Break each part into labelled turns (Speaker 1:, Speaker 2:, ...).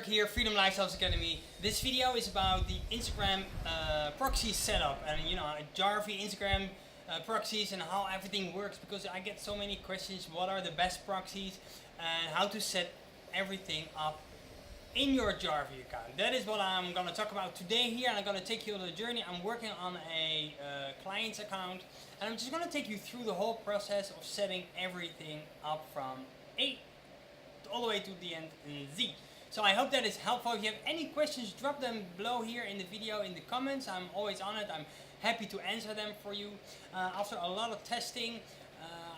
Speaker 1: Dirk here, Freedom Lifestyles Academy. This video is about the Instagram proxy setup and Jarvee Instagram proxies and how everything works, because I get so many questions. What are the best proxies and how to set everything up in your Jarvee account? That is what I'm going to talk about today here, and I'm going to take you on a journey. I'm working on a client's account, and I'm just going to take you through the whole process of setting everything up from A all the way to the end in Z. So I hope that is helpful. If you have any questions, drop them below here in the video in the comments. I'm always on it. I'm happy to answer them for you. After a lot of testing,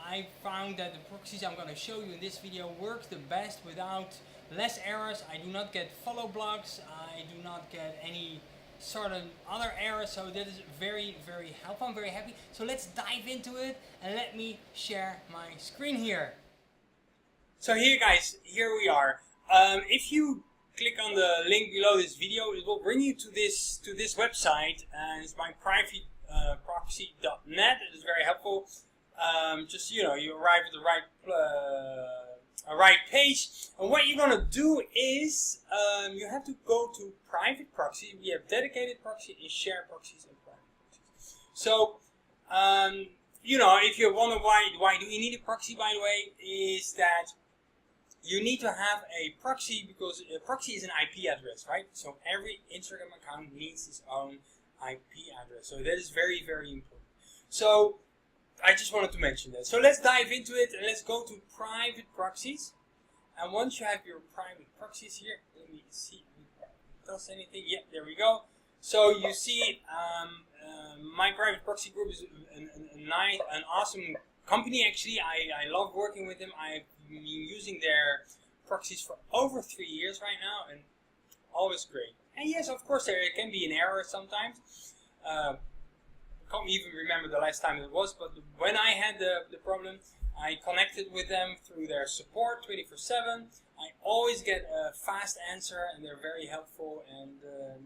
Speaker 1: I found that the proxies I'm going to show you in this video work the best without less errors. I do not get follow blocks. I do not get any sort of other errors. So that is very, very helpful. I'm very happy. So let's dive into it and let me share my screen here. So here guys, here we are. If you click on the link below this video, it will bring you to this website, and it's my private proxy.net. It is very helpful. Just you arrive at the right page, and what you're gonna do is you have to go to private proxy. We have dedicated proxy and shared proxies and private proxies. So if you wonder why do you need a proxy, by the way, is that you need to have a proxy because a proxy is an IP address, right? So every Instagram account needs its own IP address. So that is very, very important. So I just wanted to mention that. So let's dive into it and let's go to private proxies. And once you have your private proxies here, let me see if it does anything. Yeah, there we go. So you see my private proxy group is an awesome company. Actually, I love working with them. I've been using their proxies for over 3 years right now, and always great. And yes, of course, there can be an error sometimes. I can't even remember the last time it was, but when I had the problem, I connected with them through their support 24/7. I always get a fast answer, and they're very helpful, and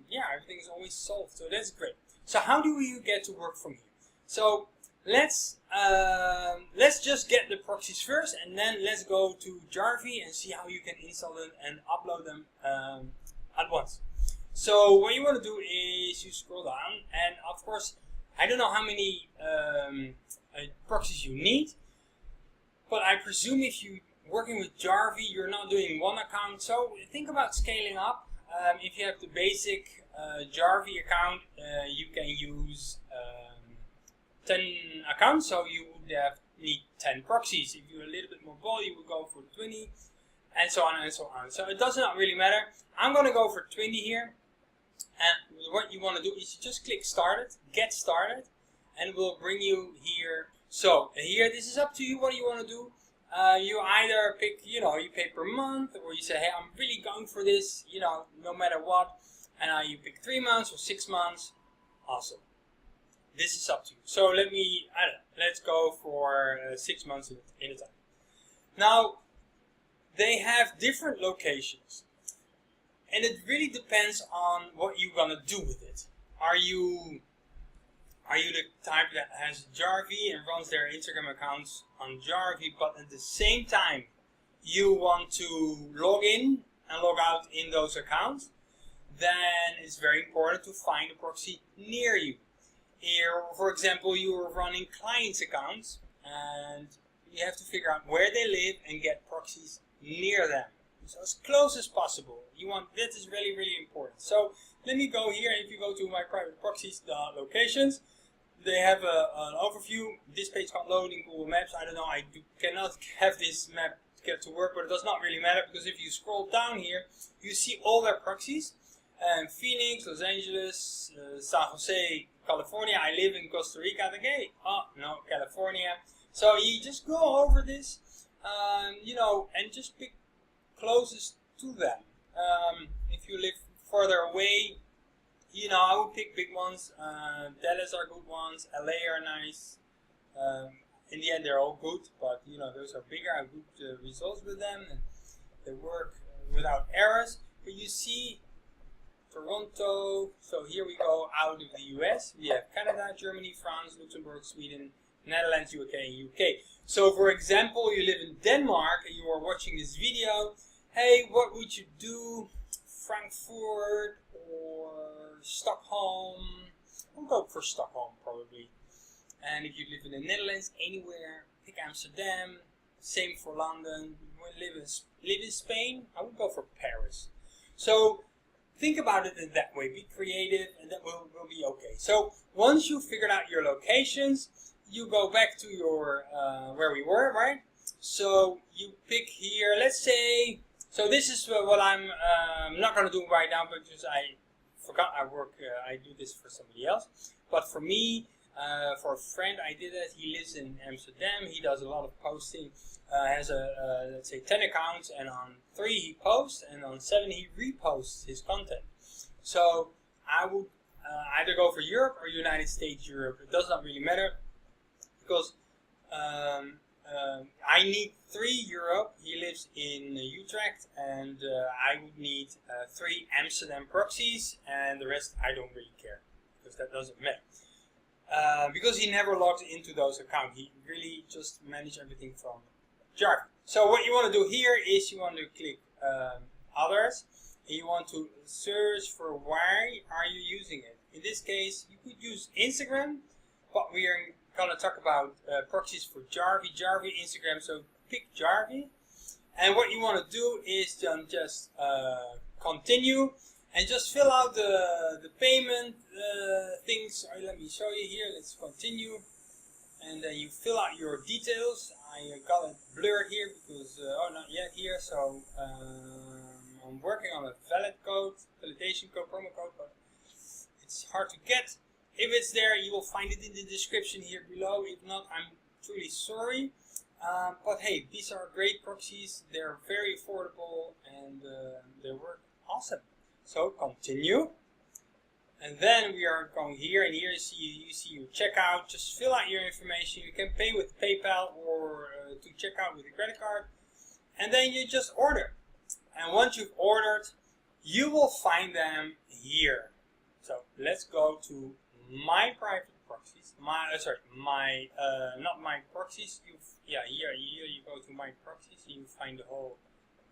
Speaker 1: yeah, everything is always solved, so that's great. So how do you get to work from here? So let's just get the proxies first, and then let's go to Jarvee and see how you can install them and upload them at once. So what you want to do is you scroll down, and of course I don't know how many proxies you need, but I presume if you're working with Jarvee, you're not doing one account. So think about scaling up. If you have the basic Jarvee account, you can use 10 accounts, so you would need 10 proxies. If you're a little bit more bold, you would go for 20, and so on and so on. So it does not really matter. I'm going to go for 20 here, and what you want to do is you just click started, get started, and it will bring you here. So here, this is up to you what you want to do. You either pick, you pay per month, or you say, hey, I'm really going for this, no matter what, and you pick 3 months or 6 months. Awesome. This is up to you. So let's go for 6 months in a time. Now, they have different locations, and it really depends on what you're gonna do with it. Are you the type that has Jarvee and runs their Instagram accounts on Jarvee, but at the same time you want to log in and log out in those accounts? Then it's very important to find a proxy near you. Here, for example, you are running clients' accounts, and you have to figure out where they live and get proxies near them, so as close as possible. That is really, really important. So let me go here. If you go to my private proxies, the locations, they have an overview. This page can't load in Google Maps. I don't know. I cannot have this map get to work, but it does not really matter, because if you scroll down here, you see all their proxies. Phoenix, Los Angeles, San Jose, California. I live in Costa Rica. Okay, oh no, California. So you just go over this, and just pick closest to them. If you live further away, I would pick big ones. Dallas are good ones. LA are nice. In the end, they're all good, but those are bigger. I have good results with them, and they work without errors. But you see Toronto, so here we go out of the US. We have Canada, Germany, France, Luxembourg, Sweden, Netherlands, UK, and UK. So for example, you live in Denmark and you are watching this video. Hey, what would you do Frankfurt or Stockholm. I'll go for Stockholm probably. And if you live in the Netherlands, anywhere, pick Amsterdam. Same for London. Live in Spain, I would go for Paris. So think about it in that way. Be creative, and that will be okay. So once you figured out your locations, you go back to your where we were, right? So you pick here. Let's say. So this is what I'm not going to do right now because I forgot I do this for somebody else. But for me, for a friend, I did it. He lives in Amsterdam. He does a lot of posting. Has let's say 10 accounts, and on 3 he posts, and on 7 he reposts his content. So I would either go for Europe or United States, Europe. It does not really matter because I need 3 Europe. He lives in Utrecht, and I would need 3 Amsterdam proxies, and the rest I don't really care because that doesn't matter. Because he never logs into those accounts. He really just manages everything from Jarvee. So what you want to do here is you want to click others, and you want to search for why are you using it. In this case, you could use Instagram, but we are going to talk about proxies for Jarvee, Instagram. So pick Jarvee, and what you want to do is just continue and just fill out the payment things. Let me show you here. Let's continue. And then you fill out your details. I got it blurred here because, not yet here, so I'm working on a validation code, promo code, but it's hard to get. If it's there, you will find it in the description here below. If not, I'm truly sorry. But hey, these are great proxies. They're very affordable, and they work awesome. So continue. And then we are going here, and here you see your checkout. Just fill out your information. You can pay with PayPal or to check out with a credit card. And then you just order. And once you've ordered, you will find them here. So let's go to my private proxies. Not my proxies. Here you go to my proxies, and you find the whole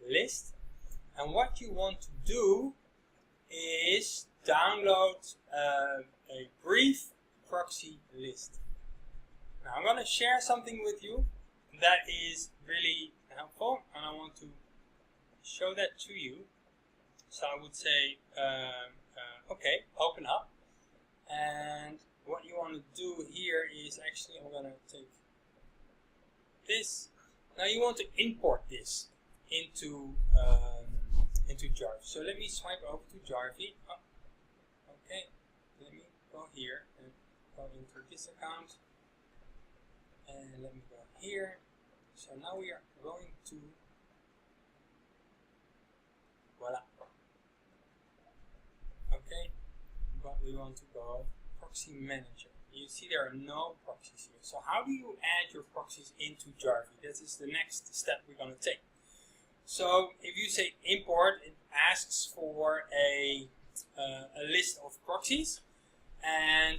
Speaker 1: list. And what you want to do is download a brief proxy list. Now I'm going to share something with you that is really helpful, and I want to show that to you. So I would say, okay, open up, and what you want to do here is actually, I'm going to take this. Now you want to import this into Jarvee. So let me swipe over to Jarvee. Oh, okay, let me go here and go into this account, and let me go here. So now we are going to, voila. Okay, but we want to go Proxy Manager. You see there are no proxies here. So how do you add your proxies into Jarvee? This is the next step we're going to take. So if you say import, it asks for a list of proxies, and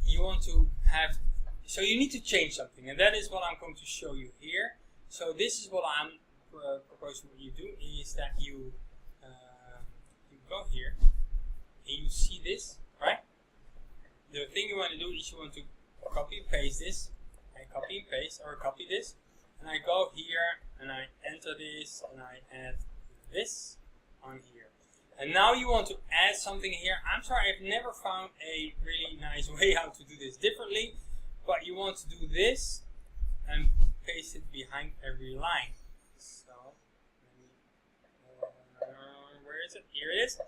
Speaker 1: you want to have, so you need to change something, and that is what I'm going to show you here. So this is what I'm proposing what you do, is that you go here, and you see this, right? The thing you want to do is you want to copy and paste this, and copy and paste, or copy this, and I go here, and I enter this, and I add this on here. And now you want to add something here. I'm sorry, I've never found a really nice way how to do this differently, but you want to do this and paste it behind every line. So, where is it? Here it is.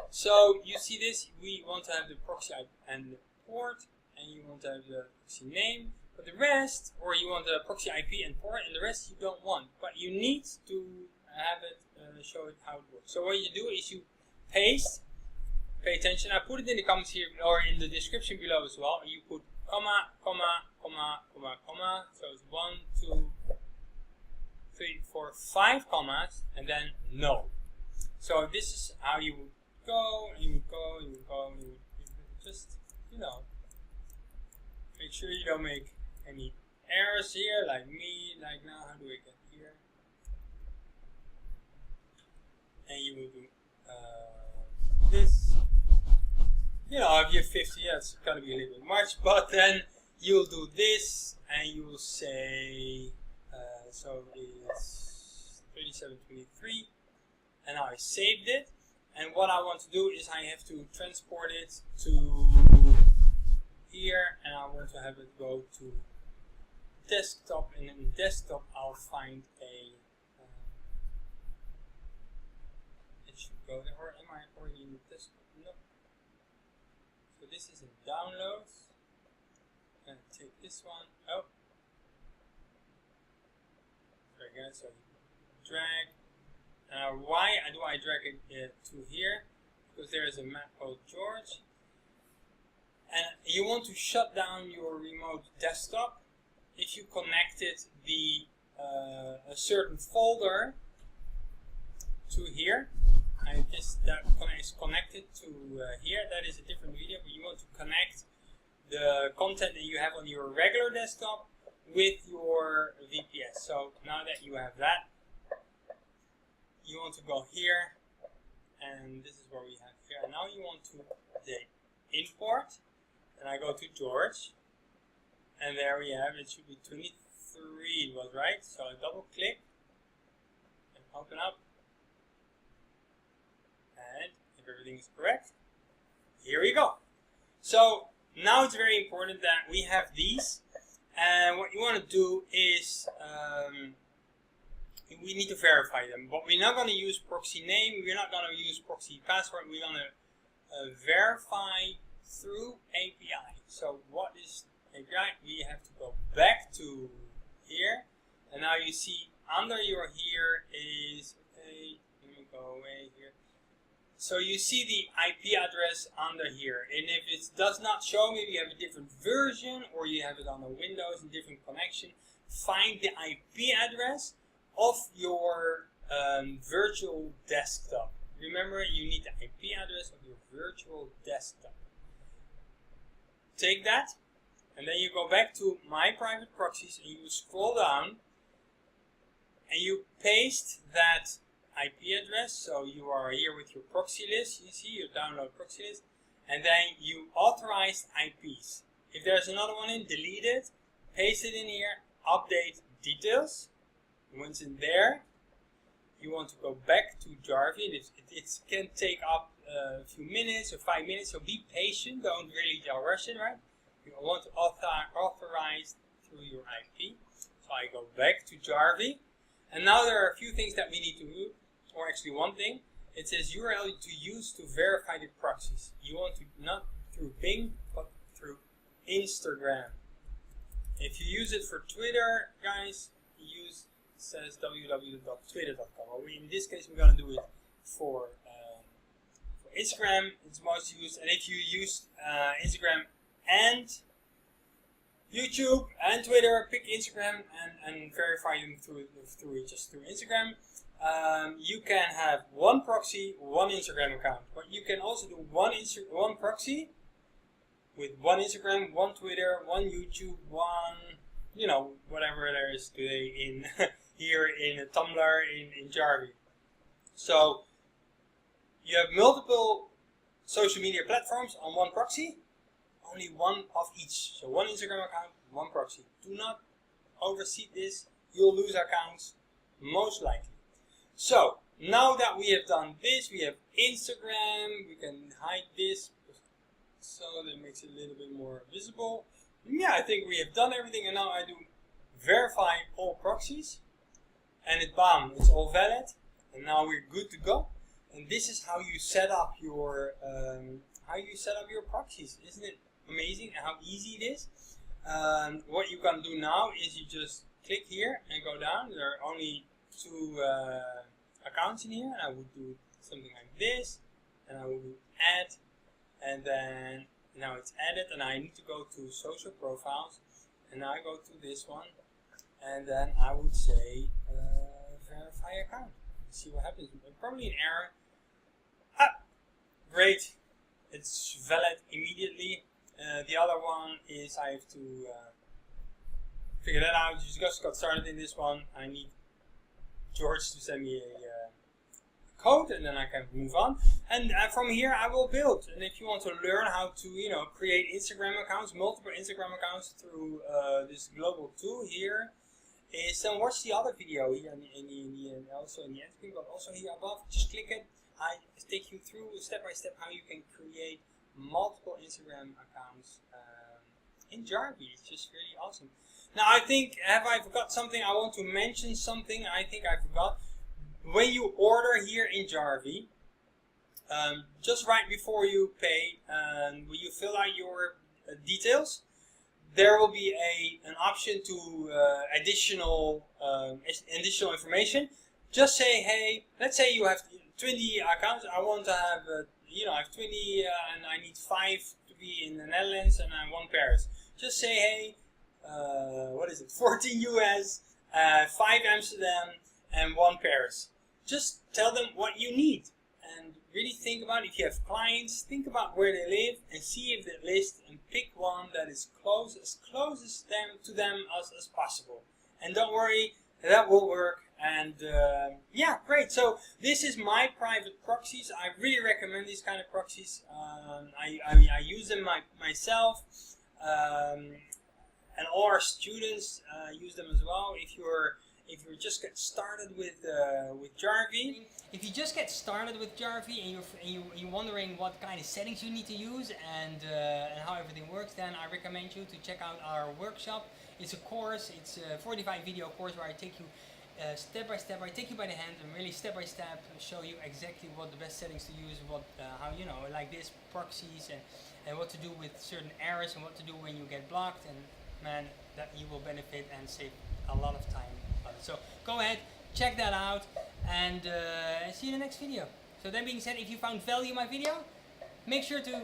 Speaker 1: So you see this, we want to have the proxy and the port, and you want to have the proxy name, but the rest, or you want the proxy IP and port, and the rest you don't want. But you need to have it, show it how it works. So what you do is you paste, pay attention, I put it in the comments here, or in the description below as well. You put comma, comma, comma, comma, comma. So it's 1, 2, 3, 4, 5 commas, and then no. So this is how you would go, and you would go, and you would go, and you would just, you know, make sure you don't make any errors here, like me, like now. How do I get here? and you will do this. You know, if you have 50, yeah, it's gonna be a little bit much, but then you'll do this, and you will say, so it's 3723, and now I saved it. And what I want to do is I have to transport it to here, and I want to have it go to desktop, and in desktop I'll find a it should go there, or am I already in the desktop? No. So this is in downloads, and take this one. Oh, very good. So drag. Why do I drag it to here? Because there is a map called George, and you want to shut down your remote desktop. If you connected a certain folder to here, that is connected to here. That is a different video, but you want to connect the content that you have on your regular desktop with your VPS. So now that you have that, you want to go here, and this is where we have here. And now you want to import, and I go to George, and there we have it. Should be 23, it was right. So I double click and open up, and if everything is correct, here we go. So now it's very important that we have these, and what you want to do is we need to verify them, but we're not going to use proxy name, we're not going to use proxy password, we're going to verify through API. So what is API? We have to go back to here, and now you see under your here is, okay, let me go away here. So you see the IP address under here, and if it does not show, maybe you have a different version, or you have it on a Windows and different connection, find the IP address of your virtual desktop. Remember, you need the IP address of your virtual desktop. Take that, and then you go back to My Private Proxies, and you scroll down, and you paste that IP address. So you are here with your proxy list. You see your download proxy list, and then you authorized IPs. If there's another one in, delete it, paste it in here, update details. Once in there, you want to go back to Jarvee. It can take up a few minutes or 5 minutes, so be patient, don't really rush it, right? You want to authorize through your IP. So I go back to Jarvee, and now there are a few things that we need to do, or actually one thing. It says URL to use to verify the proxies. You want to not through Bing, but through Instagram. If you use it for Twitter, guys, says www.twitter.com. Well, in this case, we're going to do it for Instagram. It's most used, and if you use Instagram and YouTube and Twitter, pick Instagram and verify them through Instagram. You can have one proxy, one Instagram account, but you can also do one proxy with one Instagram, one Twitter, one YouTube, one, you know, whatever there is today in here in Tumblr, in Jarvee. So you have multiple social media platforms on one proxy, only one of each. So one Instagram account, one proxy. Do not oversee this, you'll lose accounts, most likely. So now that we have done this, we have Instagram, we can hide this, so that makes it a little bit more visible. Yeah, I think we have done everything, and now I do verify all proxies, and bam, it's all valid, and now we're good to go. And this is how you set up your proxies. Isn't it amazing how easy it is? What you can do now is you just click here and go down. There are only 2 accounts in here, and I would do something like this, and I would do add, and then now it's added, and I need to go to social profiles, and now I go to this one, and then I would say verify account. See what happens. Probably an error. Great, it's valid immediately. The other one is I have to figure that out. Just got started in this one. I need George to send me a code, and then I can move on. And from here I will build. And if you want to learn how to, create Instagram accounts, multiple Instagram accounts through this global tool here, is then watch the other video here also in the end screen, but also here above. Just click it. I take you through step by step how you can create multiple Instagram accounts in Jarvee. It's just really awesome. Now I think, have I forgot something? I want to mention something. I think I forgot. When you order here in Jarvee, just right before you pay, when you fill out your details, there will be an option to additional information. Just say, hey, let's say you have 20 accounts. I want to have, I have 20 and I need 5 to be in the Netherlands and 1 Paris. Just say, hey, 14 US, 5 Amsterdam, and 1 Paris. Just tell them what you need. And really think about, if you have clients, think about where they live and see if they list, and pick one that is close to them as possible. And don't worry, that will work. And yeah, great. So this is my private proxies. I really recommend these kind of proxies. I use them myself, and all our students use them as well. If you just get started with Jarvee. If you just get started with Jarvee and you're wondering what kind of settings you need to use and how everything works, then I recommend you to check out our workshop. It's a course. It's a 45 video course where I take you step by step. I take you by the hand and really step by step show you exactly what the best settings to use, how like this proxies and what to do with certain errors and what to do when you get blocked. And man, that you will benefit and save a lot of time. So go ahead, check that out, and see you in the next video. So that being said, if you found value in my video, make sure to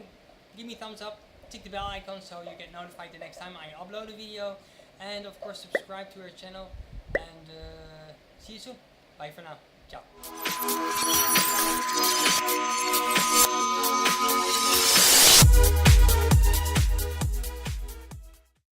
Speaker 1: give me a thumbs up, tick the bell icon so you get notified the next time I upload a video, and of course subscribe to our channel, and see you soon. Bye for now. Ciao.